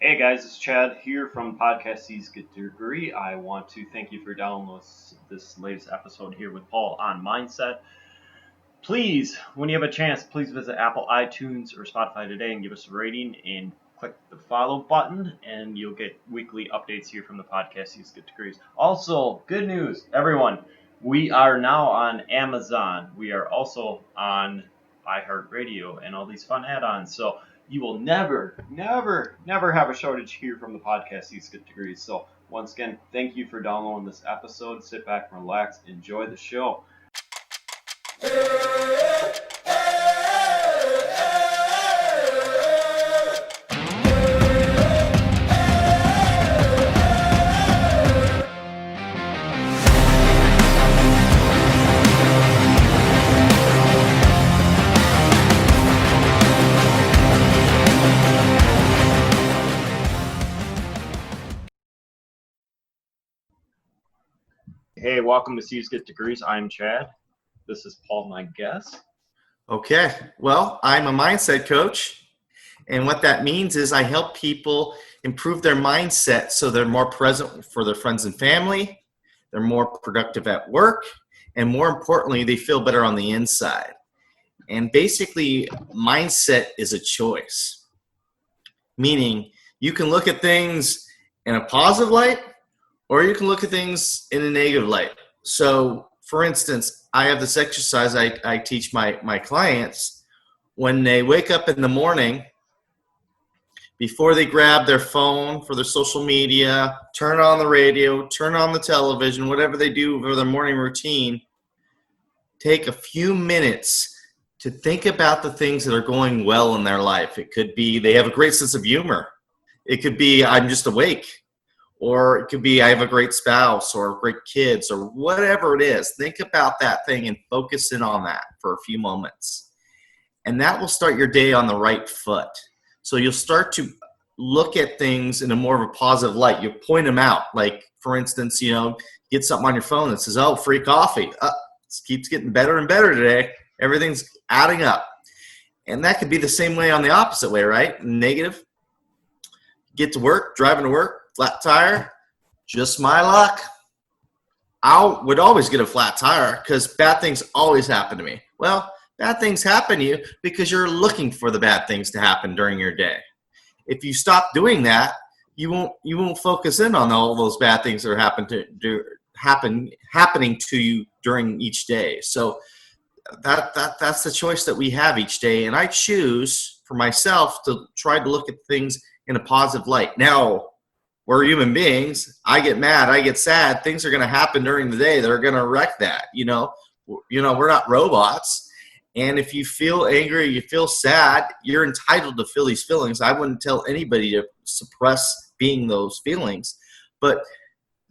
Hey guys, it's Chad here from Podcast C's Get Degree. I want to thank you for downloading this latest episode here with Paul on mindset. Please, when you have a chance, please visit Apple iTunes or Spotify today and give us a rating and click the follow button, and you'll get weekly updates here from the Podcast C's Get Degrees. Also, good news, everyone. We are now on Amazon. We are also on iHeartRadio and all these fun add-ons. So you will never have a shortage here from the Podcast C's Get Degrees. So once again, thank you for downloading this episode. Sit back and relax. Enjoy the show. Hey, welcome to C's Get Degrees. I'm Chad. This is Paul, my guest. Okay. Well, I'm a mindset coach. And what that means is I help people improve their mindset so they're more present for their friends and family, they're more productive at work, and more importantly, they feel better on the inside. And basically, mindset is a choice, meaning you can look at things in a positive light or you can look at things in a negative light. So, for instance, I have this exercise I teach my clients when they wake up in the morning. Before they grab their phone for their social media, turn on the radio, turn on the television, whatever they do for their morning routine, take a few minutes to think about the things that are going well in their life. It could be they have a great sense of humor. It could be I'm just awake. Or it could be I have a great spouse or great kids or whatever it is. Think about that thing and focus in on that for a few moments. And that will start your day on the right foot. So you'll start to look at things in a more of a positive light. You point them out. Like, for instance, get something on your phone that says, oh, free coffee. This keeps getting better and better today. Everything's adding up. And that could be the same way on the opposite way, right? Negative. Get to work, driving to work. Flat tire, just my luck. I would always get a flat tire because bad things always happen to me. Well, bad things happen to you because you're looking for the bad things to happen during your day. If you stop doing that, you won't focus in on all those bad things that are happening to you during each day. So that's the choice that we have each day, and I choose for myself to try to look at things in a positive light. Now, we're human beings. I get mad. I get sad. Things are going to happen during the day that are going to wreck that. We're not robots. And if you feel angry, you feel sad, you're entitled to feel these feelings. I wouldn't tell anybody to suppress being those feelings. But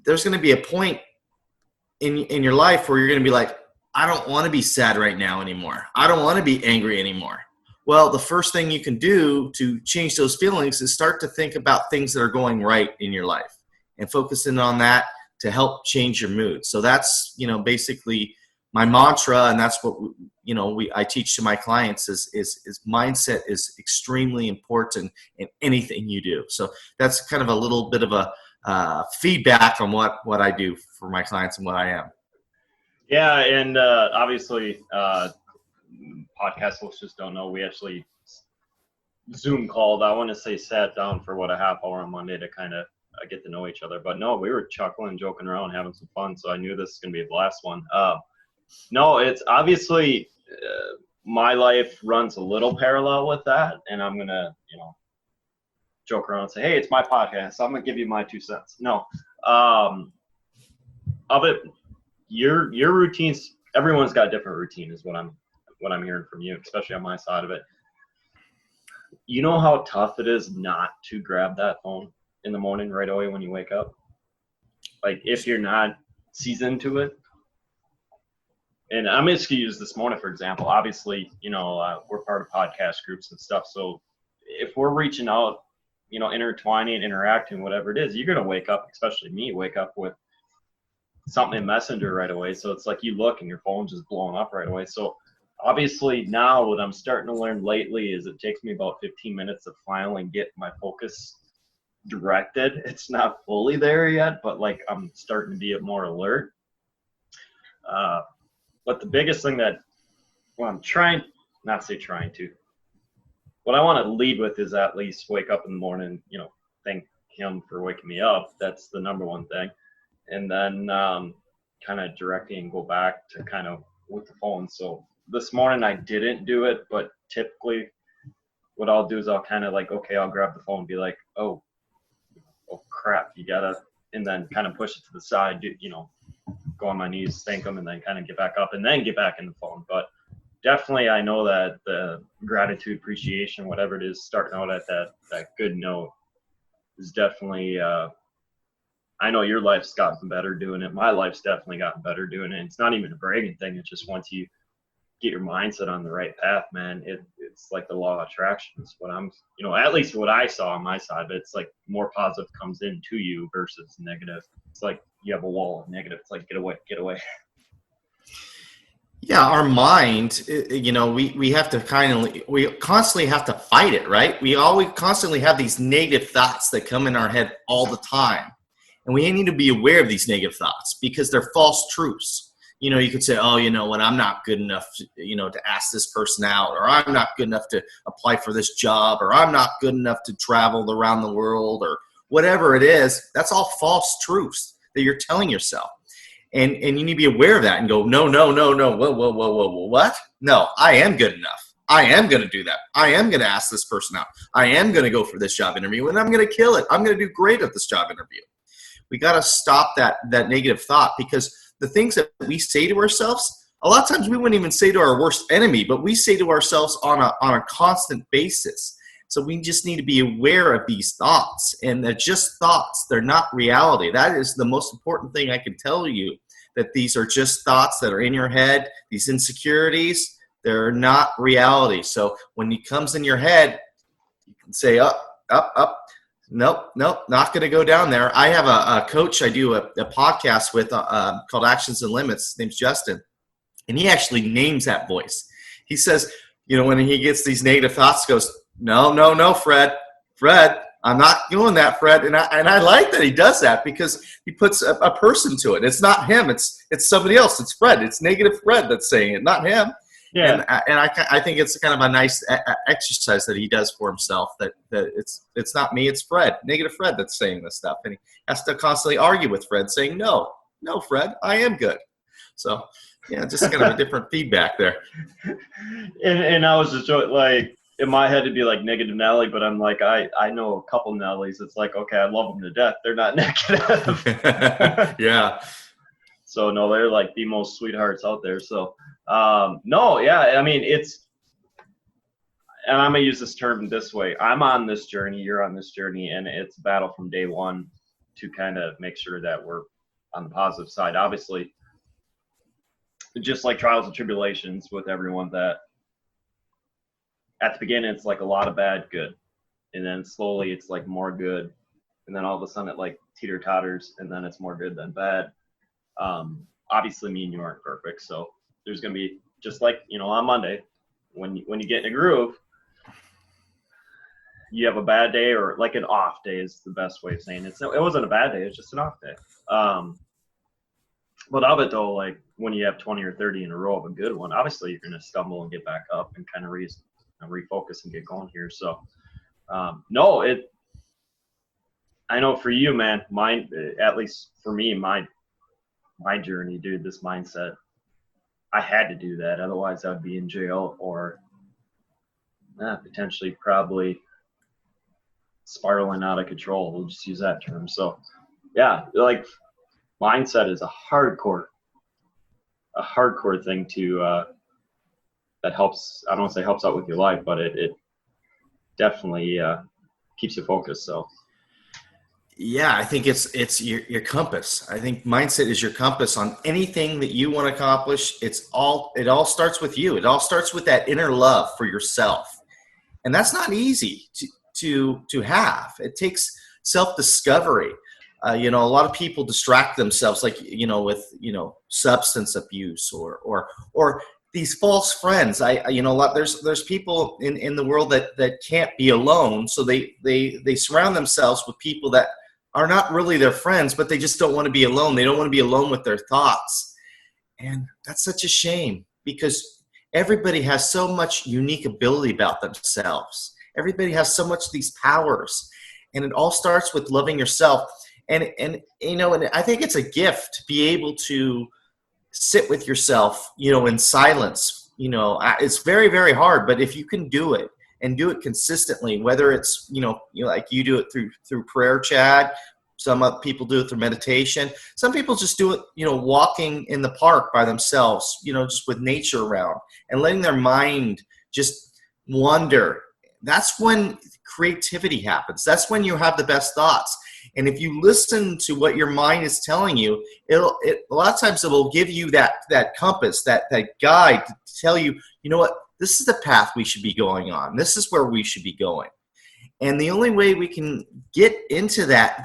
there's going to be a point in your life where you're going to be like, I don't want to be sad right now anymore. I don't want to be angry anymore. Well, the first thing you can do to change those feelings is start to think about things that are going right in your life and focus in on that to help change your mood. So that's, basically my mantra, and that's what I teach to my clients is mindset is extremely important in anything you do. So that's kind of a little bit of a feedback on what I do for my clients and what I am. Yeah, and obviously, podcast listeners don't know, we actually Zoom called. I want to say sat down for a half hour on Monday to kind of get to know each other. But no, we were chuckling, joking around, having some fun. So I knew this was going to be the last one. No, it's obviously my life runs a little parallel with that, and I'm gonna joke around and say, hey, it's my podcast, so I'm gonna give you my 2 cents. No, of it, your routines. Everyone's got a different routine, is what I'm hearing from you, especially on my side of it. You know how tough it is not to grab that phone in the morning right away when you wake up? Like, if you're not seasoned to it. And I'm just going to use this morning, for example. Obviously, we're part of podcast groups and stuff. So if we're reaching out, intertwining, interacting, whatever it is, you're going to wake up, especially me, wake up with something in Messenger right away. So it's like you look and your phone's just blowing up right away. So obviously now what I'm starting to learn lately is it takes me about 15 minutes to finally get my focus directed. It's not fully there yet, but like I'm starting to be more alert. But the biggest thing that, well, I'm trying, not say trying to, what I want to lead with is at least wake up in the morning, thank him for waking me up. That's the number one thing. And then kind of directly and go back to kind of with the phone. So this morning I didn't do it, but typically what I'll do is I'll kind of like, okay, I'll grab the phone and be like, oh crap, you gotta, and then kind of push it to the side, go on my knees, thank them, and then kind of get back up and then get back in the phone. But definitely I know that the gratitude, appreciation, whatever it is, starting out at that good note is definitely, I know your life's gotten better doing it. My life's definitely gotten better doing it. It's not even a bragging thing. It's just once you get your mindset on the right path, man, it's like the law of attraction. It's what I'm, at least what I saw on my side, but it's like more positive comes into you versus negative. It's like you have a wall of negative. It's like, get away, get away. Yeah, our mind, we have to we constantly have to fight it, right? We always constantly have these negative thoughts that come in our head all the time. And we need to be aware of these negative thoughts because they're false truths. You could say, oh, you know what, I'm not good enough to ask this person out, or I'm not good enough to apply for this job, or I'm not good enough to travel around the world, or whatever it is. That's all false truths that you're telling yourself. And you need to be aware of that and go, no, whoa, what? No, I am good enough. I am going to do that. I am going to ask this person out. I am going to go for this job interview, and I'm going to kill it. I'm going to do great at this job interview. We got to stop that negative thought, because the things that we say to ourselves, a lot of times we wouldn't even say to our worst enemy, but we say to ourselves on a constant basis. So we just need to be aware of these thoughts, and they're just thoughts. They're not reality. That is the most important thing I can tell you, that these are just thoughts that are in your head. These insecurities, they're not reality. So when it comes in your head, you can say up. Nope, not going to go down there. I have a coach I do a podcast with called Actions and Limits. His name's Justin. And he actually names that voice. He says, when he gets these negative thoughts, goes, no, Fred, I'm not doing that, Fred. And I like that he does that, because he puts a person to it. It's not him. It's somebody else. It's Fred. It's negative Fred that's saying it, not him. Yeah. And I think it's kind of a nice exercise that he does for himself, that it's not me, it's Fred, negative Fred, that's saying this stuff. And he has to constantly argue with Fred, saying, no, Fred, I am good. So, yeah, just kind of a different feedback there. And I was just like, in my head it'd be like negative Nelly, but I'm like, I know a couple Nellies. It's like, okay, I love them to death. They're not negative. Yeah. So no, they're like the most sweethearts out there. So no, yeah, I mean, and I'm going to use this term this way. I'm on this journey, you're on this journey, and it's a battle from day one to kind of make sure that we're on the positive side. Obviously, just like trials and tribulations with everyone, that at the beginning, it's like a lot of bad, good. And then slowly it's like more good. And then all of a sudden it like teeter-totters, and then it's more good than bad. Obviously, me and you aren't perfect, so there's going to be, just like, on Monday, when you get in a groove, you have a bad day, or like an off day is the best way of saying it. So it wasn't a bad day, it's just an off day. But of it though, like when you have 20 or 30 in a row of a good one, obviously you're going to stumble and get back up and kind of refocus and get going here. So no, I know for you, man, mine, at least for me, my journey, dude, this mindset, I had to do that. Otherwise I'd be in jail, or potentially probably spiraling out of control. We'll just use that term. So yeah, like mindset is a hardcore thing to, that helps. I don't want to say helps out with your life, but it definitely keeps you focused. So yeah, I think it's your compass. I think mindset is your compass on anything that you want to accomplish. It all starts with you. It all starts with that inner love for yourself, and that's not easy to have. It takes self-discovery. A lot of people distract themselves, like with substance abuse or these false friends. There's people in the world that can't be alone, so they surround themselves with people that are not really their friends, but they just don't want to be alone. They don't want to be alone with their thoughts. And that's such a shame, because everybody has so much unique ability about themselves. Everybody has so much of these powers, and it all starts with loving yourself. And I think it's a gift to be able to sit with yourself, in silence. It's very, very hard, but if you can do it and do it consistently, whether it's, like you do it through prayer, Chad, some other people do it through meditation. Some people just do it, walking in the park by themselves, just with nature around and letting their mind just wander. That's when creativity happens. That's when you have the best thoughts. And if you listen to what your mind is telling you, a lot of times it will give you that compass, that guide to tell you, what, this is the path we should be going on. This is where we should be going. And the only way we can get into that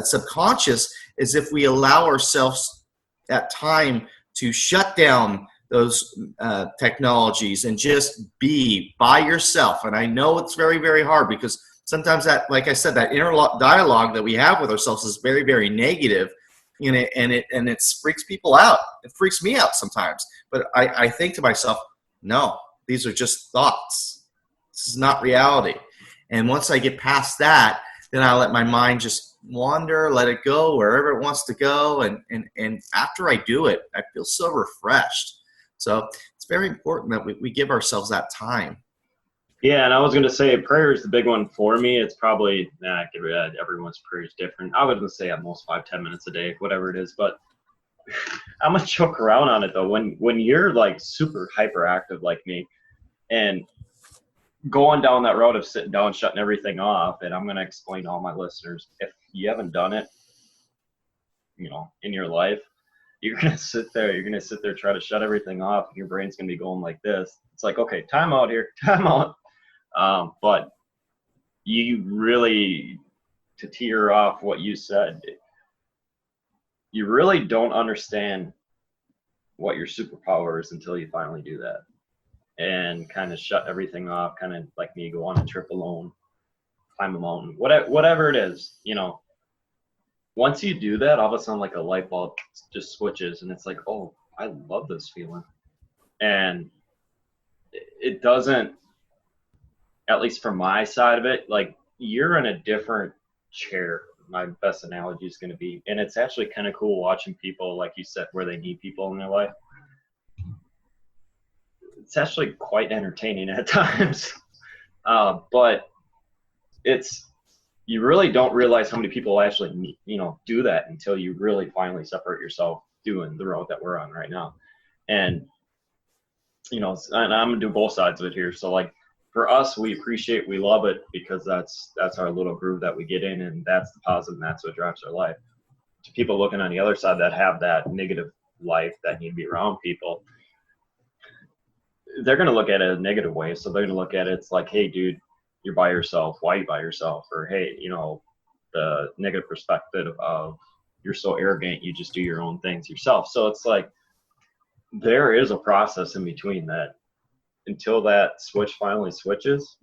subconscious is if we allow ourselves that time to shut down those technologies and just be by yourself. And I know it's very, very hard, because sometimes that, like I said, that inner dialogue that we have with ourselves is very, very negative, and it freaks people out. It freaks me out sometimes. But I think to myself, no, these are just thoughts. This is not reality. And once I get past that, then I let my mind just wander, let it go wherever it wants to go. And after I do it, I feel so refreshed. So it's very important that we give ourselves that time. Yeah, and I was going to say prayer is the big one for me. It's probably, everyone's prayer is different. I would say at most 5-10 minutes a day, whatever it is. But I'm going to joke around on it, though. When you're like super hyperactive like me and going down that road of sitting down, shutting everything off, and I'm going to explain to all my listeners, if you haven't done it, in your life, you're going to sit there, try to shut everything off, and your brain's going to be going like this. It's like, okay, time out here, time out. But you really, to tear off what you said, you really don't understand what your superpower is until you finally do that and kind of shut everything off, kind of like me, go on a trip alone, climb a mountain, whatever it is, Once you do that, all of a sudden, like a light bulb just switches, and it's like, oh, I love this feeling. And it doesn't, at least from my side of it, like you're in a different chair. My best analogy is going to be, and it's actually kind of cool watching people, like you said, where they need people in their life. It's actually quite entertaining at times. But you really don't realize how many people actually, do that until you really finally separate yourself doing the road that we're on right now. And, and I'm going to do both sides of it here. So like for us, we love it because that's our little groove that we get in, and that's the positive, and that's what drives our life. To people looking on the other side that have that negative life, that need to be around people, they're going to look at it a negative way. So they're going to look at it, it's like, hey, dude, you're by yourself. Why are you by yourself? Or, hey, the negative perspective of you're so arrogant, you just do your own things yourself. So it's like there is a process in between that. Until that switch finally switches,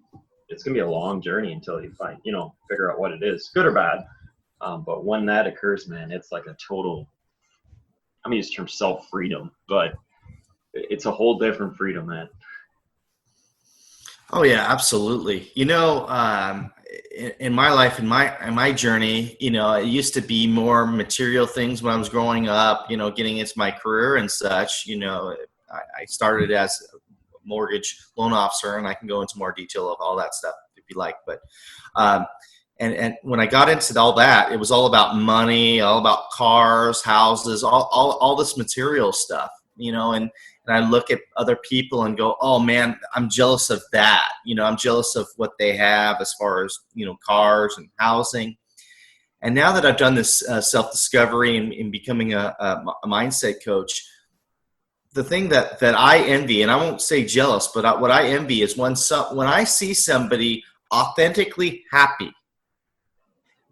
it's going to be a long journey until you figure out what it is, good or bad. But when that occurs, man, it's like a total, I'm going to use the term self-freedom, but it's a whole different freedom, man. Oh yeah, absolutely. In my life, in my journey, it used to be more material things when I was growing up, getting into my career and such. I started as a mortgage loan officer, and I can go into more detail of all that stuff if you like. But and when I got into all that, it was all about money, all about cars, houses, all this material stuff, and I look at other people and go, oh man, I'm jealous of that. I'm jealous of what they have as far as, cars and housing. And now that I've done this self-discovery and becoming a mindset coach, the thing that I envy, and I won't say jealous, but what I envy is when I see somebody authentically happy,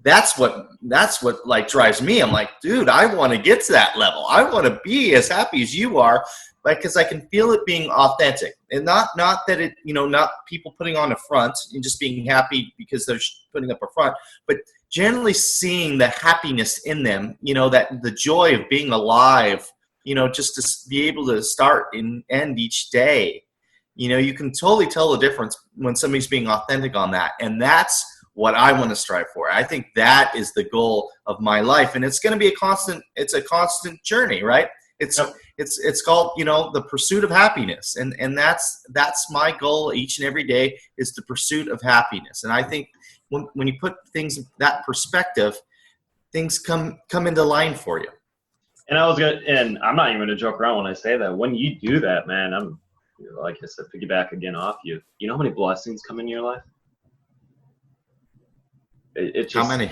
that's what like drives me. I'm like, dude, I want to get to that level. I want to be as happy as you are, like, because I can feel it being authentic, and not that it, not people putting on a front and just being happy because they're putting up a front, but generally seeing the happiness in them, that the joy of being alive, just to be able to start and end each day. You can totally tell the difference when somebody's being authentic on that. And that's what I want to strive for. I think that is the goal of my life. And it's going to be it's a constant journey, right? It's called, the pursuit of happiness. And that's my goal each and every day, is the pursuit of happiness. And I think when you put things in that perspective, things come into line for you. And and I'm not even going to joke around when I say that. When you do that, man, I'm, like I said, piggyback again off you. You know how many blessings come into your life? It just, how many?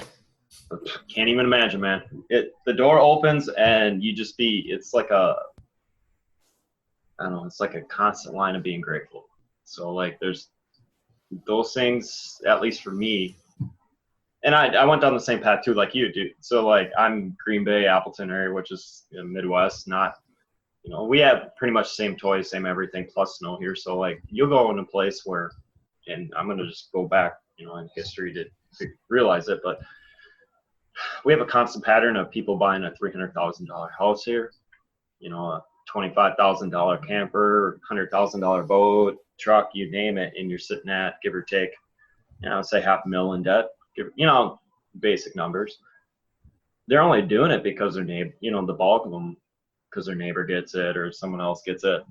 Can't even imagine, man. The door opens and it's like it's like a constant line of being grateful. So like there's those things, at least for me. And I went down the same path too, like you do. So like I'm Green Bay, Appleton area, which is Midwest, not, we have pretty much same toys, same everything, plus snow here. So like you'll go in a place where, and I'm going to just go back, in history to realize it, but we have a constant pattern of people buying a $300,000 house here, a $25,000 camper, $100,000 boat, truck, you name it, and you're sitting at, give or take, say $500,000 in debt, basic numbers. They're only doing it because their neighbor, the bulk of them, because their neighbor gets it or someone else gets it.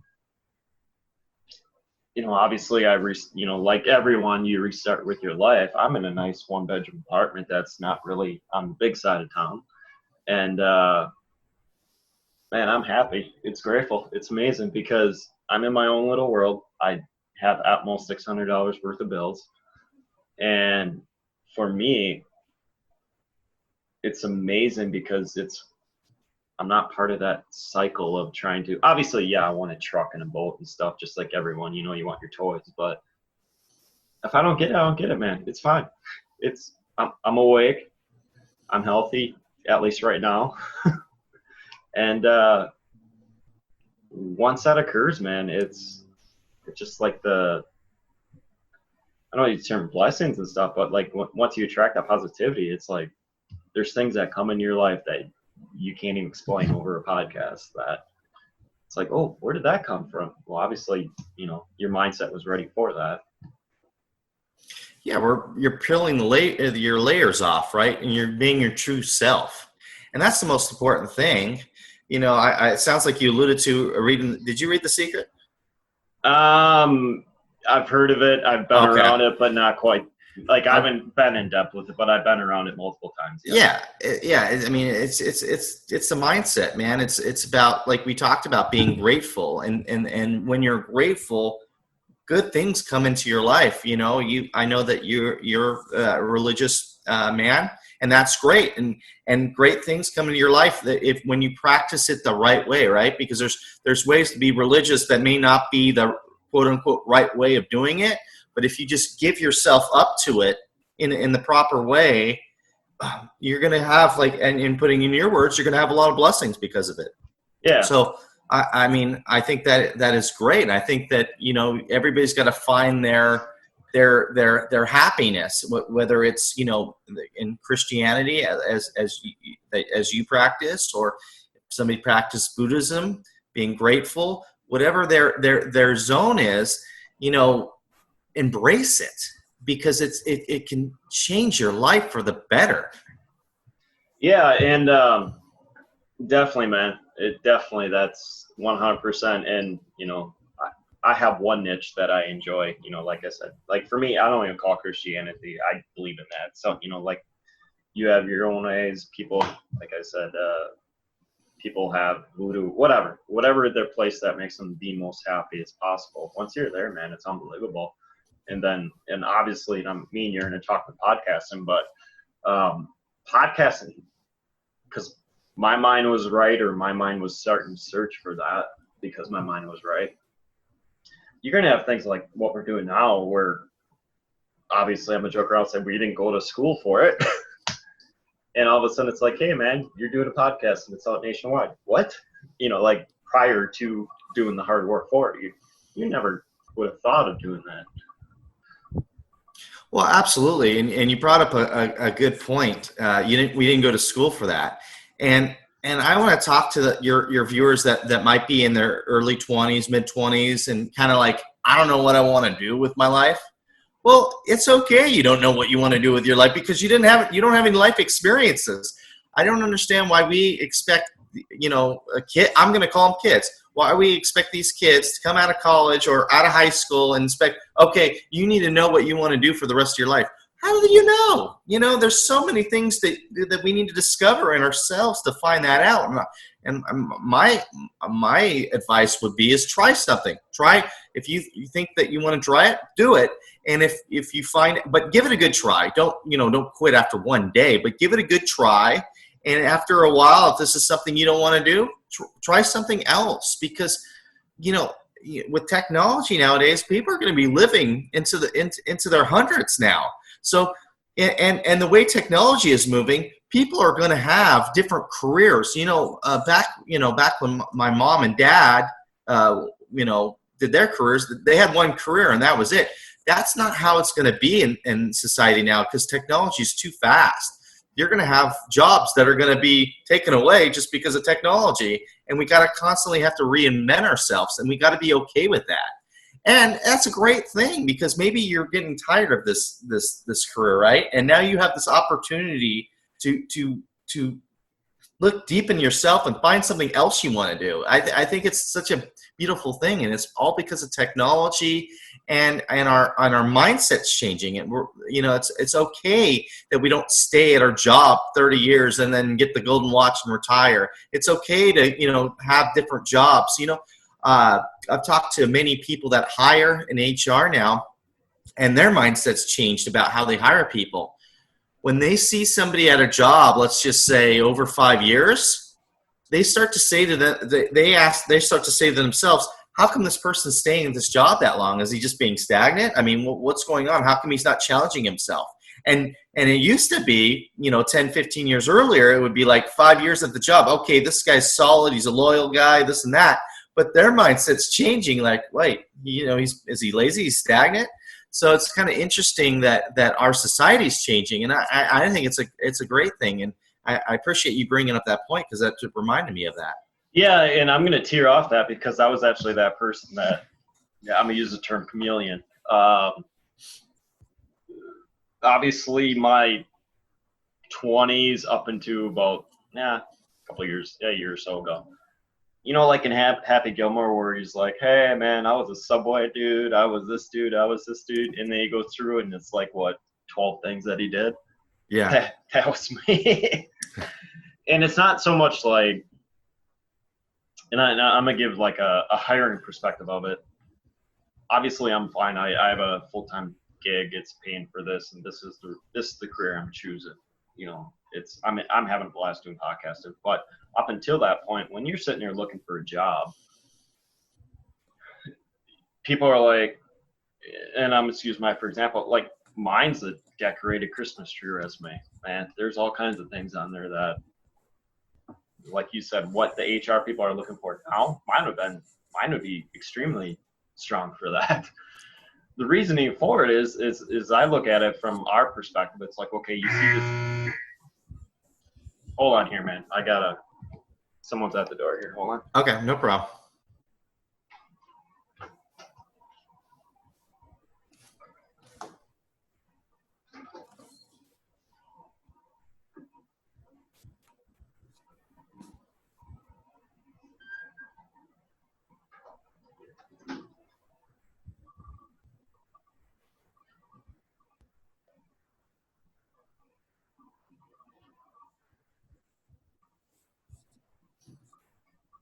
Obviously like everyone, you restart with your life. I'm in a nice 1-bedroom apartment that's not really on the big side of town. And, man, I'm happy. It's grateful. It's amazing because I'm in my own little world. I have at most $600 worth of bills. And for me, it's amazing because I'm not part of that cycle of trying to, obviously, yeah, I want a truck and a boat and stuff, just like everyone, you want your toys, but if I don't get it, I don't get it, man. It's fine. I'm awake. I'm healthy, at least right now. And once that occurs, man, it's just like I don't know, you term blessings and stuff, but like once you attract that positivity, it's like there's things that come in your life that you can't even explain over a podcast, that it's like, oh, where did that come from? Well, obviously, your mindset was ready for that. Yeah, you're peeling your layers off, right? And you're being your true self. And that's the most important thing. It sounds like you alluded to reading. Did you read The Secret? I've heard of it. I've been around it, but not quite. Like I haven't been in depth with it, but I've been around it multiple times. Yeah. I mean, it's the mindset, man. It's about, like we talked about, being grateful, and when you're grateful, good things come into your life. I know that you're a religious man, and that's great, and great things come into your life that when you practice it the right way, right? Because there's ways to be religious that may not be the quote unquote right way of doing it. But if you just give yourself up to it in the proper way, you're going to have, like, and in putting in your words, you're going to have a lot of blessings because of it. Yeah. So, I mean, I think that is great. I think that, everybody's got to find their happiness, whether it's, in Christianity as you practice, or if somebody practiced Buddhism, being grateful, whatever their zone is, embrace it, because it can change your life for the better. Yeah, and definitely, man. That's 100%. And I have one niche that I enjoy. Like I said, like for me, I don't even call Christianity. I believe in that. So like you have your own ways. People, like I said, people have voodoo, whatever their place that makes them the most happy as possible. Once you're there, man, it's unbelievable. And obviously, me and you're going to talk about podcasting, but podcasting, because my mind was right, or my mind was starting to search for that because my mind was right. You're going to have things like what we're doing now, where obviously I'm a joker. I'll say we didn't go to school for it. And all of a sudden it's like, hey man, you're doing a podcast and it's out nationwide. What? Like prior to doing the hard work for it, you never would have thought of doing that. Well, absolutely, and you brought up a good point. We didn't go to school for that, and I want to talk to your viewers that might be in their early 20s, mid 20s, and kind of like, I don't know what I want to do with my life. Well, it's okay. You don't know what you want to do with your life because you don't have any life experiences. I don't understand why we expect a kid. I'm going to call them kids. Why we expect these kids to come out of college or out of high school and expect, okay, you need to know what you want to do for the rest of your life. How do you know? There's so many things that we need to discover in ourselves to find that out. And my advice would be is try something. Try, if you think that you want to try it, do it. And if you find it, but give it a good try. Don't quit after one day, but give it a good try. And after a while, if this is something you don't want to do, try something else, because with technology nowadays, people are going to be living into their hundreds now. So and the way technology is moving, people are going to have different careers. Back when my mom and dad did their careers, they had one career and that was it. That's not how it's going to be in society now, because technology is too fast. You're going to have jobs that are going to be taken away just because of technology. And we got to constantly have to reinvent ourselves, and we got to be okay with that. And that's a great thing, because maybe you're getting tired of this career, right? And now you have this opportunity to look deep in yourself and find something else you want to do. I think it's such a beautiful thing, and it's all because of technology and our mindset's changing. And it's okay that we don't stay at our job 30 years and then get the golden watch and retire. It's okay to have different jobs. I've talked to many people that hire in HR now, and their mindset's changed about how they hire people. When they see somebody at a job, let's just say over 5 years, they start to say to them, they start to say to themselves, how come this person's staying in this job that long? Is he just being stagnant? I mean, what's going on? How come he's not challenging himself? And it used to be, 10, 15 years earlier, it would be like 5 years at the job. Okay, this guy's solid. He's a loyal guy, this and that. But their mindset's changing. Like, wait, is he lazy? He's stagnant? So it's kind of interesting that our society's changing. And I think it's a great thing. And I appreciate you bringing up that point, because that reminded me of that. Yeah, and I'm going to tear off that, because I was actually that person that, I'm going to use the term chameleon. Obviously, my 20s up into about, a couple of years, a year or so ago. Like in Happy Gilmore, where he's like, hey, man, I was a Subway dude. I was this dude. I was this dude. And then he goes through and it's like, 12 things that he did? Yeah. That was me. And it's not so much like, and I'm going to give like a hiring perspective of it. Obviously, I'm fine. I have a full-time gig. It's paying for this, and this is the career I'm choosing. I'm having a blast doing podcasting. But up until that point, when you're sitting there looking for a job, people are like, and I'm going to use for example, like mine's a decorated Christmas tree resume. Man, there's all kinds of things on there that, like you said, what the HR people are looking for now, mine would be extremely strong for that. The reasoning for it is I look at it from our perspective. It's like, okay, you see this. Hold on here, man. Someone's at the door here. Hold on. Okay, no problem.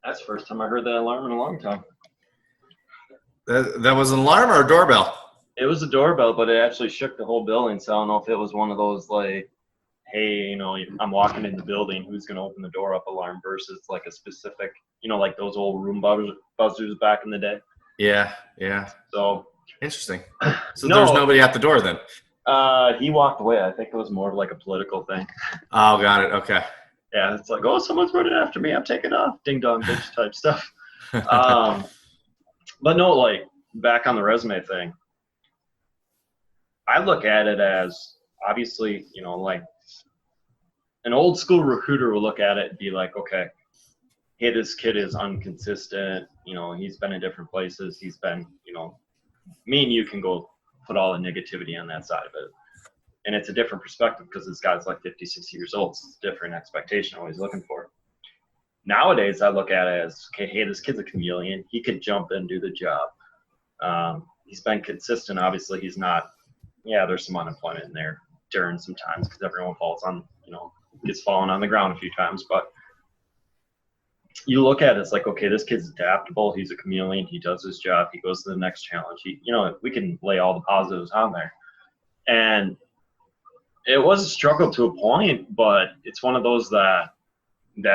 That's the first time I heard that alarm in a long time. That was an alarm or a doorbell? It was a doorbell, but it actually shook the whole building. So I don't know if it was one of those like, hey, I'm walking in the building, who's going to open the door up alarm, versus like a specific, like those old room buzzers back in the day. Yeah. So interesting. So there's nobody at the door then? He walked away. I think it was more of like a political thing. Oh, got it. Okay. Yeah, it's like, oh, someone's running after me. I'm taking off. Ding dong, bitch type stuff. Um, but no, like back on the resume thing, I look at it as obviously, like an old school recruiter will look at it and be like, okay, hey, this kid is inconsistent. He's been in different places. He's been, me and you can go put all the negativity on that side of it. And it's a different perspective because this guy's like 50, 60 years old. So it's a different expectation what he's looking for. Nowadays, I look at it as, okay, hey, this kid's a chameleon. He could jump in and do the job. He's been consistent. Obviously, he's not, there's some unemployment in there during some times because everyone falls on, gets fallen on the ground a few times. But you look at it, it's like, okay, this kid's adaptable. He's a chameleon. He does his job. He goes to the next challenge. We can lay all the positives on there. And it was a struggle to a point, but it's one of those that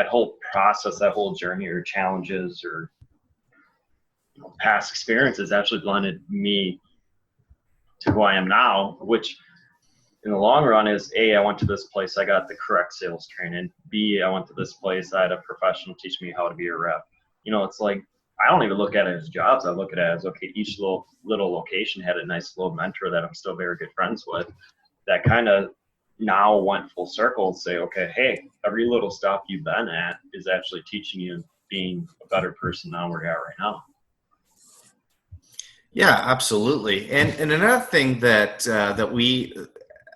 whole process, that whole journey or challenges or past experiences actually blended me to who I am now, which in the long run is A, I went to this place, I got the correct sales training. B, I went to this place, I had a professional teach me how to be a rep. It's like, I don't even look at it as jobs. I look at it as, okay, each little location had a nice little mentor that I'm still very good friends with that kind of now went full circle and say, okay, hey, every little stop you've been at is actually teaching you being a better person than where you're at right now. Yeah, absolutely. And another thing that we,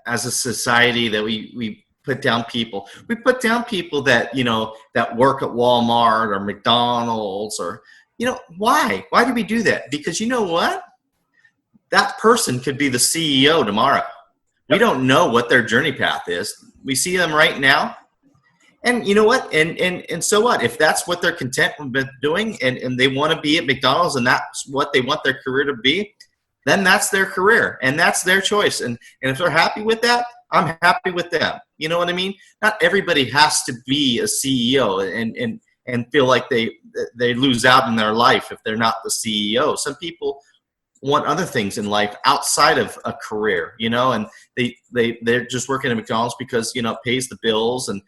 as a society, that we put down people. We put down people that, that work at Walmart or McDonald's or, why? Why do we do that? Because you know what? That person could be the CEO tomorrow. We don't know what their journey path is. We see them right now. And you know what? And so what? If that's what they're content with doing and they want to be at McDonald's and that's what they want their career to be, then that's their career and that's their choice. And if they're happy with that, I'm happy with them. You know what I mean? Not everybody has to be a CEO and feel like they lose out in their life if they're not the CEO. Some people want other things in life outside of a career, and they're just working at McDonald's because, it pays the bills and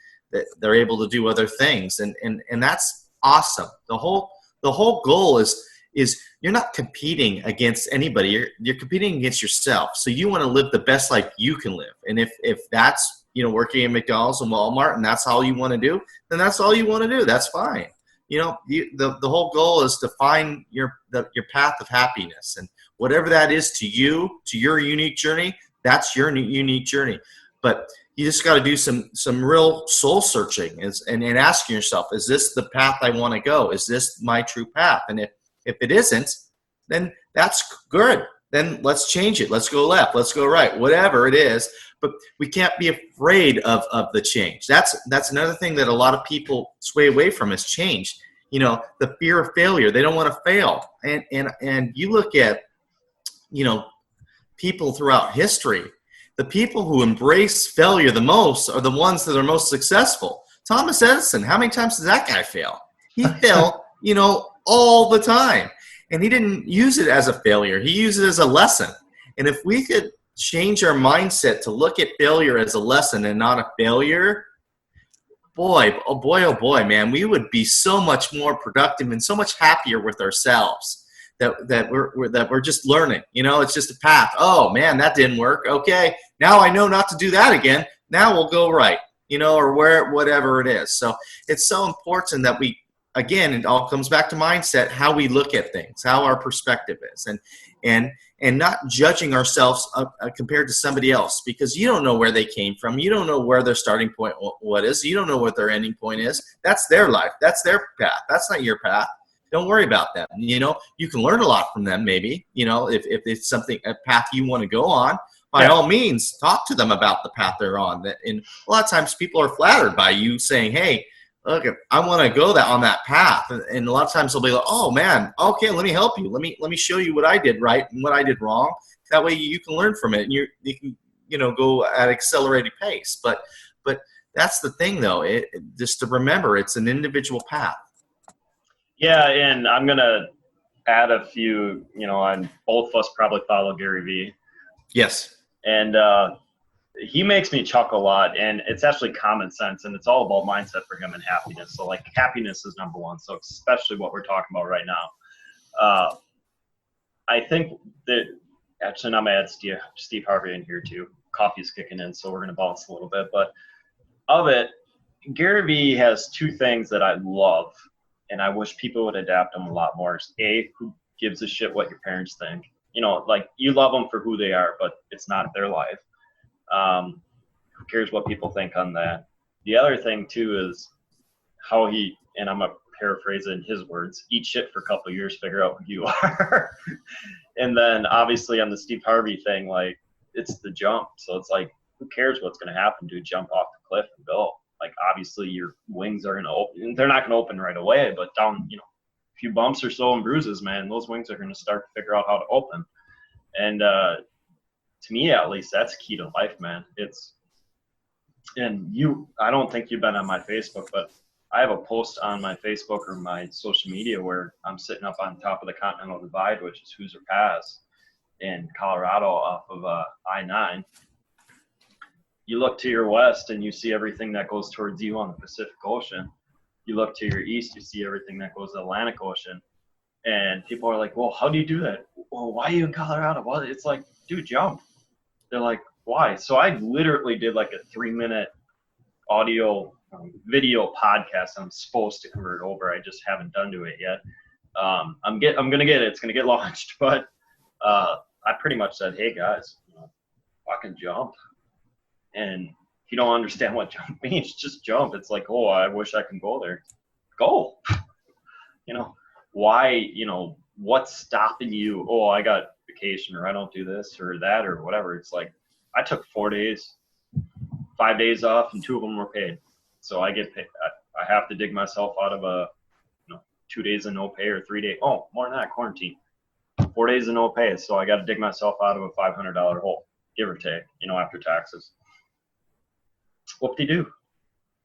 they're able to do other things. And that's awesome. The whole goal is you're not competing against anybody. You're competing against yourself. So you want to live the best life you can live. And if that's, working at McDonald's and Walmart and that's all you want to do, then that's all you want to do. That's fine. The whole goal is to find your path of happiness, and whatever that is to you, to your unique journey, that's your unique journey. But you just got to do some real soul searching and asking yourself, is this the path I want to go? Is this my true path? And if it isn't, then that's good. Then let's change it. Let's go left. Let's go right. Whatever it is. But we can't be afraid of the change. That's another thing that a lot of people sway away from is change. The fear of failure. They don't want to fail. And you look at, people throughout history, the people who embrace failure the most are the ones that are most successful. Thomas Edison, how many times did that guy fail? He failed, all the time. And he didn't use it as a failure. He used it as a lesson. And if we could change our mindset to look at failure as a lesson and not a failure, oh boy, man, we would be so much more productive and so much happier with ourselves. That we're just learning, it's just a path. Oh man, that didn't work. Okay, now I know not to do that again. Now we'll go right, or whatever it is. So it's so important that we, again, it all comes back to mindset, how we look at things, how our perspective is, and not judging ourselves compared to somebody else, because you don't know where they came from. You don't know where their starting point what is. You don't know what their ending point is. That's their life. That's their path. That's not your path. Don't worry about them. You can learn a lot from them, maybe, if it's a path you want to go on, by all means, talk to them about the path they're on. And a lot of times people are flattered by you saying, hey, look, I want to go on that path. And a lot of times they'll be like, oh man, okay, let me help you. Let me show you what I did right and what I did wrong. That way you can learn from it and you can, go at accelerated pace. But that's the thing though, just to remember, it's an individual path. Yeah, and I'm going to add a few, and both of us probably follow Gary Vee. Yes. And he makes me chuckle a lot, and it's actually common sense, and it's all about mindset for him and happiness. So like happiness is number one. So especially what we're talking about right now. I think that actually I'm gonna add Steve Harvey in here too. Coffee's kicking in, so we're gonna bounce a little bit. But of it, Gary Vee has two things that I love, and I wish people would adapt them a lot more. A, who gives a shit what your parents think? You know, like you love them for who they are, but it's not their life. Who cares what people think on that? The other thing too is how he, and I'm gonna paraphrase it in his words, eat shit for a couple of years, figure out who you are. And then obviously on the Steve Harvey thing, like it's the jump. So it's like, who cares what's gonna happen, dude? Jump off the cliff and go. Like obviously your wings are gonna open. They're not gonna open right away, but down, you know, a few bumps or so and bruises, man, those wings are gonna start to figure out how to open. And to me at least, that's key to life, man. I don't think you've been on my Facebook, but I have a post on my Facebook or my social media where I'm sitting up on top of the Continental Divide, which is Hoosier Pass in Colorado off of I-9. You look to your west and you see everything that goes towards you on the Pacific Ocean. You look to your east, you see everything that goes to the Atlantic Ocean. And people are like, well, how do you do that? Well, why are you in Colorado? Well, it's like, dude, jump. They're like, why? So I literally did like a 3-minute audio video podcast. I'm supposed to convert over. I just haven't done to it yet. I'm gonna get it. It's gonna get launched. But I pretty much said, hey guys, you know, fucking jump. And if you don't understand what jump means, just jump. It's like, oh, I wish I could go there. Go. You know, why? You know, what's stopping you? Oh, I got vacation, or I don't do this or that or whatever. It's like I took 4 days, 5 days off, and 2 of them were paid. So I get paid. I have to dig myself out of a, 2 days of no pay or 3 days. Oh, more than that, quarantine. 4 days of no pay. So I got to dig myself out of a $500 hole, give or take, after taxes. Whoop-de-doo.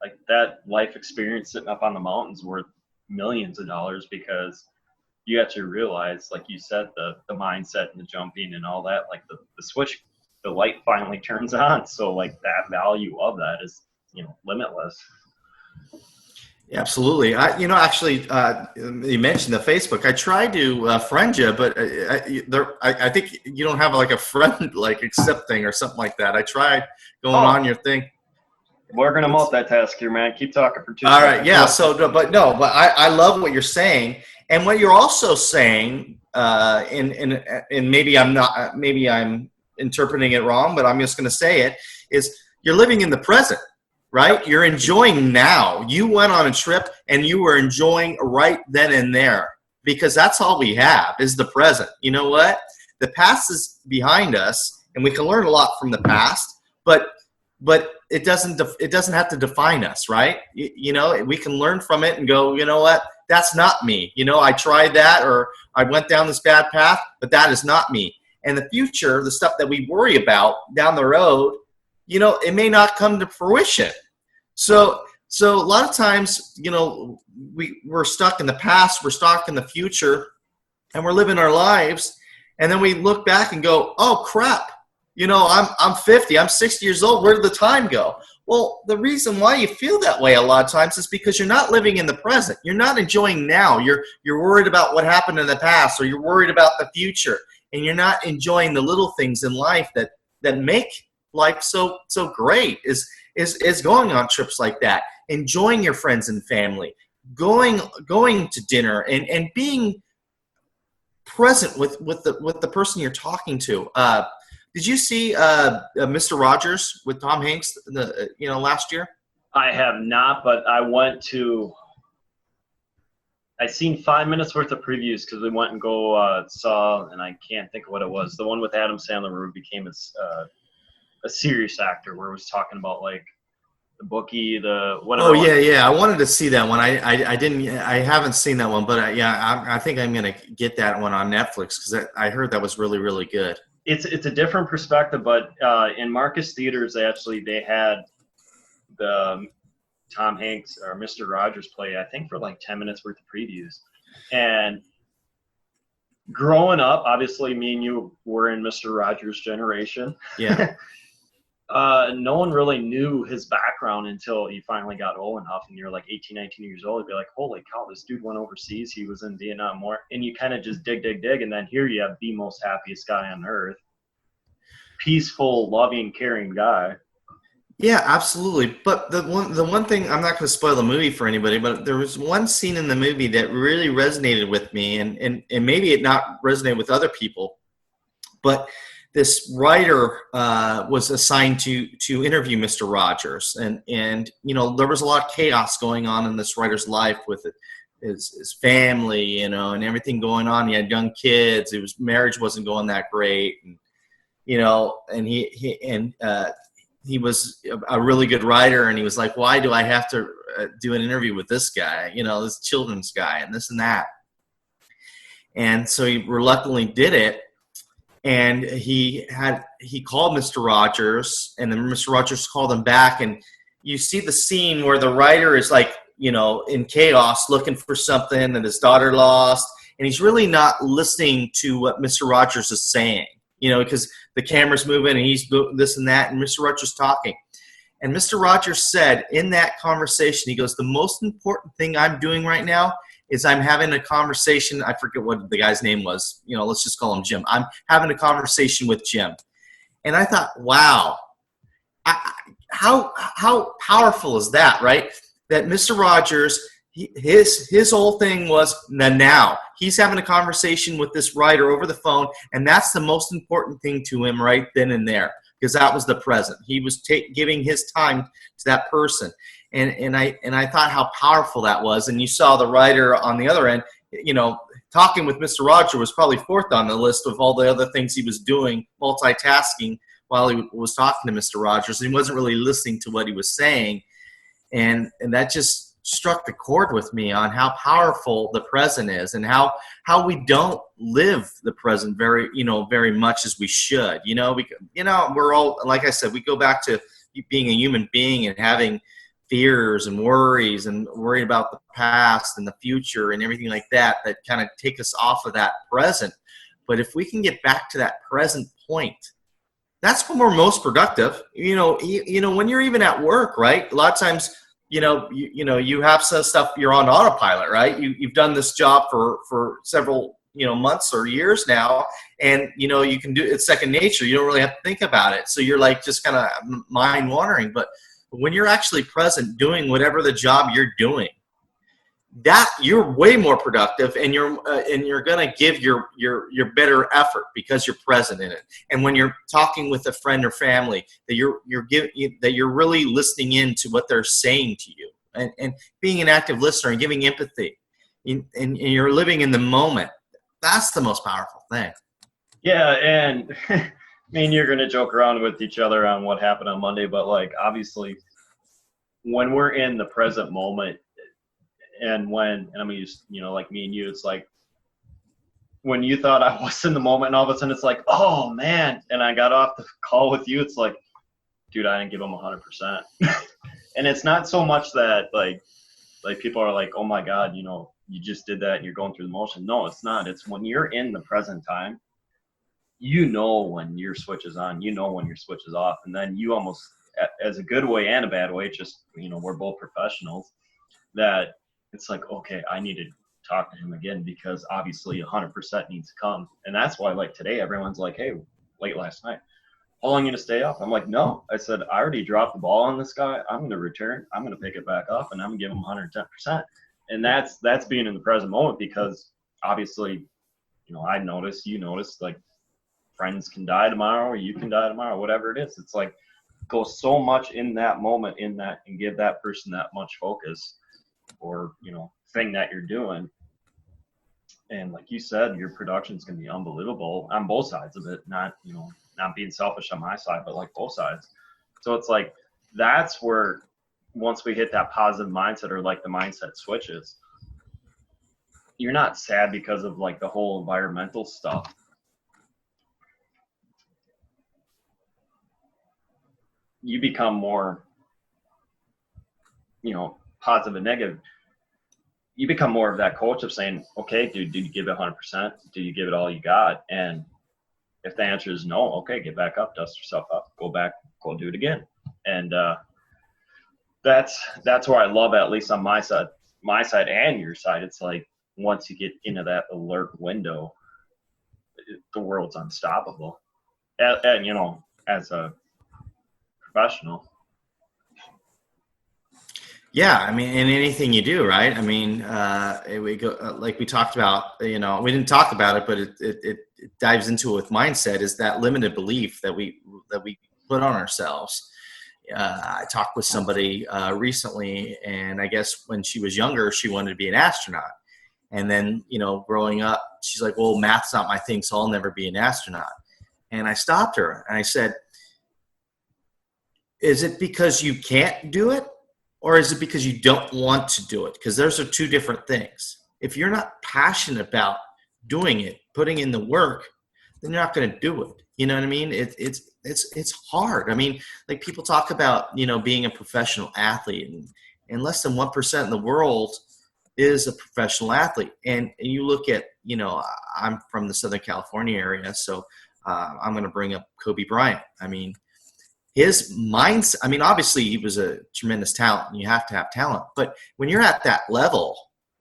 Like that life experience sitting up on the mountains worth millions of dollars, because you got to realize, like you said, the mindset and the jumping and all that, like the switch, the light finally turns on. So like that value of that is, limitless. Yeah, absolutely. Actually, you mentioned the Facebook. I tried to friend you, but I think you don't have like a friend like accept thing or something like that. I tried going on your thing. We're gonna multitask here, man. Keep talking for 2 seconds. All right, yeah. So, but I love what you're saying, and what you're also saying. And maybe I'm interpreting it wrong, but I'm just going to say it is you're living in the present, right? You're enjoying now. You went on a trip and you were enjoying right then and there, because that's all we have is the present. You know what? The past is behind us, and we can learn a lot from the past, but it doesn't have to define us, right? We can learn from it and go, you know what? That's not me. I tried that, or I went down this bad path, but that is not me. And the future, the stuff that we worry about down the road, it may not come to fruition. So a lot of times, we're stuck in the past, we're stuck in the future, and we're living our lives. And then we look back and go, oh crap, I'm 50, I'm 60 years old. Where did the time go? Well, the reason why you feel that way a lot of times is because you're not living in the present. You're not enjoying now. You're worried about what happened in the past, or you're worried about the future, and you're not enjoying the little things in life that make life so great. Is going on trips like that, enjoying your friends and family, going to dinner, and being present with the person you're talking to. Did you see Mr. Rogers with Tom Hanks last year? I have not, but I seen 5 minutes worth of previews because we went and saw, and I can't think of what it was. The one with Adam Sandler where he became a serious actor, where it was talking about like the bookie, the whatever. Oh yeah. I wanted to see that one. I haven't seen that one, but I think I'm gonna get that one on Netflix, because I heard that was really, really good. It's a different perspective, but in Marcus Theaters, they had the Tom Hanks or Mr. Rogers play, I think, for like 10 minutes worth of previews. And growing up, obviously, me and you were in Mr. Rogers' generation. Yeah. No one really knew his background until you finally got old enough and you're like 18, 19 years old. You'd be like, holy cow, this dude went overseas. He was in Vietnam War. And you kind of just dig. And then here you have the most happiest guy on earth. Peaceful, loving, caring guy. Yeah, absolutely. But the one thing, I'm not going to spoil the movie for anybody, but there was one scene in the movie that really resonated with me, and maybe it not resonate with other people, but this writer was assigned to interview Mr. Rogers, and there was a lot of chaos going on in this writer's life with his family, and everything going on. He had young kids. His marriage wasn't going that great, and he was a really good writer, and he was like, why do I have to do an interview with this guy, this children's guy, and this and that. And so he reluctantly did it, and he called Mr. Rogers, and then Mr. Rogers called him back, and you see the scene where the writer is like, in chaos looking for something that his daughter lost, and he's really not listening to what Mr. Rogers is saying. Because the camera's moving and he's this and that, and Mr. Rogers talking. And Mr. Rogers said in that conversation, he goes, the most important thing I'm doing right now is I'm having a conversation. I forget what the guy's name was. Let's just call him Jim. I'm having a conversation with Jim. And I thought, wow, how powerful is that, right? That Mr. Rogers, his whole thing was now. He's having a conversation with this writer over the phone, and that's the most important thing to him right then and there, because that was the present. He was giving his time to that person, and I thought how powerful that was. And you saw the writer on the other end, talking with Mr. Roger was probably fourth on the list of all the other things he was doing, multitasking while he was talking to Mr. Rogers. He wasn't really listening to what he was saying, and that just struck the chord with me on how powerful the present is, and how we don't live the present very much as we should. We're all, like I said, we go back to being a human being and having fears and worries and worrying about the past and the future and everything like that kind of take us off of that present. But if we can get back to that present point, that's when we're most productive. When you're even at work, right? A lot of times, you have some stuff, you're on autopilot, right? You've done this job for several, months or years now, and, you can do it's second nature. You don't really have to think about it. So you're like just kind of mind wandering. But when you're actually present doing whatever the job you're doing, that you're way more productive, and you're going to give your better effort because you're present in it. And when you're talking with a friend or family, that you're really listening in to what they're saying to you, and being an active listener and giving empathy, and you're living in the moment. That's the most powerful thing. Yeah, and me and you're going to joke around with each other on what happened on Monday, but like obviously when we're in the present moment, and I'm going to use, like me and you, it's like when you thought I was in the moment, and all of a sudden it's like, oh man, and I got off the call with you, it's like, dude, I didn't give them 100%. And it's not so much that like people are like, oh my God, you just did that and you're going through the motion. No, it's not. It's when you're in the present time, when your switch is on, when your switch is off. And then you almost, as a good way and a bad way, just, we're both professionals, that it's like, okay, I need to talk to him again, because obviously 100% needs to come. And that's why, like today, everyone's like, hey, late last night, how long are you going to stay up? I'm like, no. I said, I already dropped the ball on this guy. I'm going to return. I'm going to pick it back up, and I'm going to give him 110%. And that's being in the present moment, because obviously, I notice, you notice, like friends can die tomorrow, or you can die tomorrow, whatever it is. It's like go so much in that moment, and give that person that much focus, or thing that you're doing. And like you said, your production's going to be unbelievable on both sides of it. Not being selfish on my side, but like both sides. So it's like, that's where once we hit that positive mindset, or like the mindset switches, you're not sad because of like the whole environmental stuff. You become more, positive and negative. you become more of that coach of saying, okay, dude, did you give it 100%? Did you give it all you got? And if the answer is no, okay, get back up, dust yourself up, go back, go do it again. And that's where I love it, at least on my side and your side. It's like once you get into that alert window, the world's unstoppable. And you know, as a professional. Yeah, I mean, in anything you do, right? I mean, we go like we talked about. You know, we didn't talk about it, but it dives into it with mindset. Is that limited belief that we put on ourselves? I talked with somebody recently, and I guess when she was younger, she wanted to be an astronaut. And then, you know, growing up, she's like, well, math's not my thing, so I'll never be an astronaut. And I stopped her and I said, is it because you can't do it? Or is it because you don't want to do it? Because those are two different things. If you're not passionate about doing it, putting in the work, then you're not going to do it. You know what I mean? It's hard. I mean, like people talk about, you know, being a professional athlete, and less than 1% in the world is a professional athlete. And you look at, you know, I'm from the Southern California area, so I'm going to bring up Kobe Bryant. I mean, his mindset, I mean, obviously he was a tremendous talent and you have to have talent, but when you're at that level,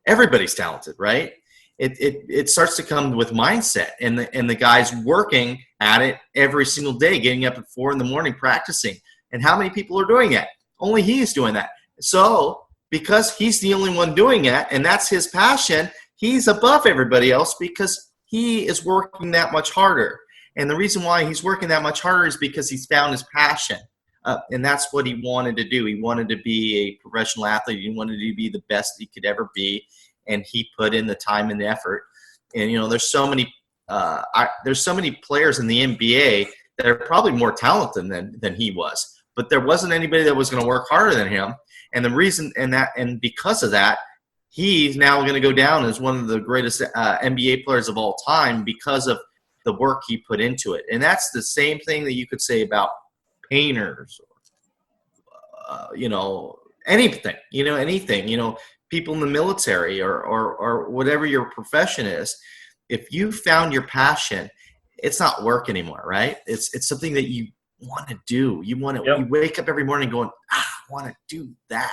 everybody's talented, right? It starts to come with mindset, and the guy's working at it every single day, getting up at 4 a.m, practicing. And how many people are doing that? Only he's doing that. So because he's the only one doing it, and that's his passion, he's above everybody else because he is working that much harder. And the reason why he's working that much harder is because he's found his passion. And that's what he wanted to do. He wanted to be a professional athlete. He wanted to be the best he could ever be. And he put in the time and the effort. And, you know, there's so many players in the NBA that are probably more talented than he was. But there wasn't anybody that was going to work harder than him. And the reason, and because of that, he's now going to go down as one of the greatest NBA players of all time because of the work he put into it. And that's the same thing that you could say about painters, you know, anything, people in the military or whatever your profession is. If you found your passion, it's not work anymore, right? It's something that you want to do. You want to, You wake up every morning going, I want to do that.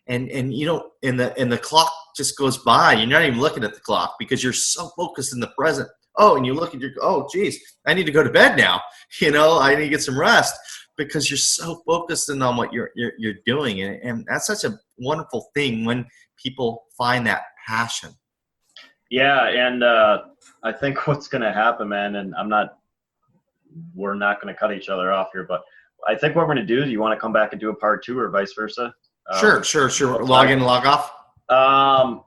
And you know, and the clock just goes by. You're not even looking at the clock because you're so focused in the present. Oh, and you look at geez, I need to go to bed now. You know, I need to get some rest because you're so focused in on what you're doing. And that's such a wonderful thing when people find that passion. Yeah. And I think what's going to happen, man, and we're not going to cut each other off here, but I think what we're going to do is you want to come back and do a part 2 or vice versa. Sure. Log in, log off.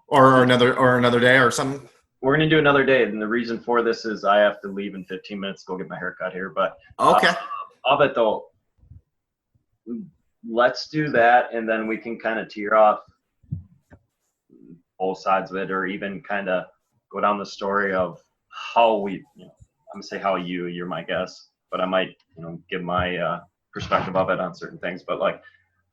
Or another day or something. We're going to do another day, and the reason for this is I have to leave in 15 minutes to go get my hair cut here. But okay, of it though, let's do that, and then we can kind of tear off both sides of it, or even kind of go down the story of how we. I'm gonna say how you're my guest, but I might give my perspective of it on certain things, but like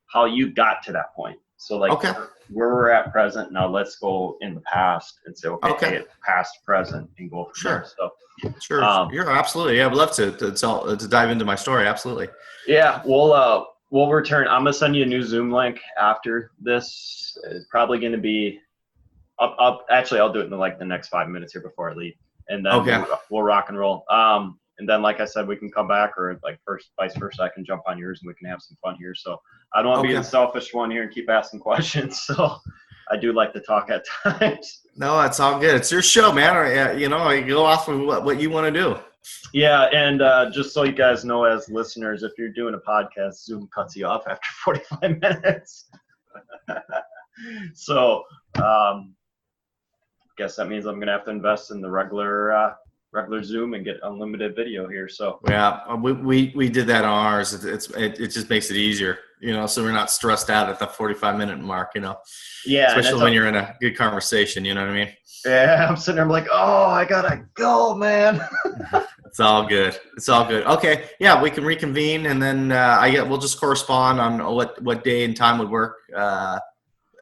how you got to that point. So like where we're at present now, let's go in the past and say, okay. Past, present, and go from there. So sure. You're absolutely. Yeah, I'd love to dive into my story. Absolutely. Yeah. We'll return. I'm going to send you a new Zoom link after this. It's probably going to be I'll do it in the next 5 minutes here before I leave. And then we'll rock and roll. And then, like I said, we can come back, or vice versa. I can jump on yours and we can have some fun here. So I don't want to be the selfish one here and keep asking questions. So I do like to talk at times. No, it's all good. It's your show, man. You go off of what you want to do. Yeah, and just so you guys know, as listeners, if you're doing a podcast, Zoom cuts you off after 45 minutes. So guess that means I'm going to have to invest in the regular Zoom and get unlimited video here. So yeah, we did that on ours. It just makes it easier, so we're not stressed out at the 45-minute mark, Yeah, especially when you're in a good conversation. You know what I mean? Yeah, I'm sitting there. I'm like, oh, I gotta go, man. It's all good. Okay, yeah, we can reconvene, and then we'll just correspond on what day and time would work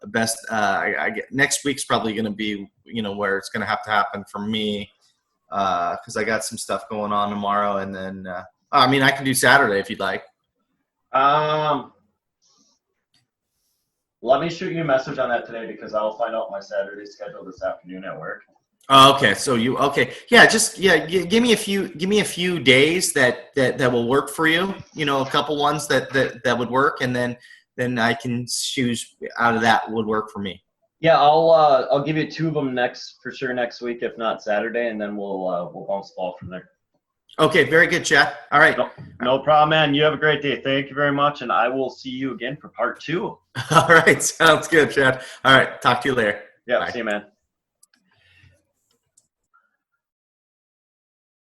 best. I get next week's probably going to be, where it's going to have to happen for me because I got some stuff going on tomorrow, and then I can do Saturday if you'd like. Let me shoot you a message on that today because I'll find out my Saturday schedule this afternoon at work. Oh, okay. So give me a few days that will work for you. A couple ones that would work, and then I can choose out of that would work for me. Yeah, I'll give you 2 of them next week, if not Saturday, and then we'll bounce the ball from there. Okay, very good, Chad. All right. No problem, man. You have a great day. Thank you very much, and I will see you again for part 2. All right, sounds good, Chad. All right, talk to you later. Yeah, Bye. see you, man.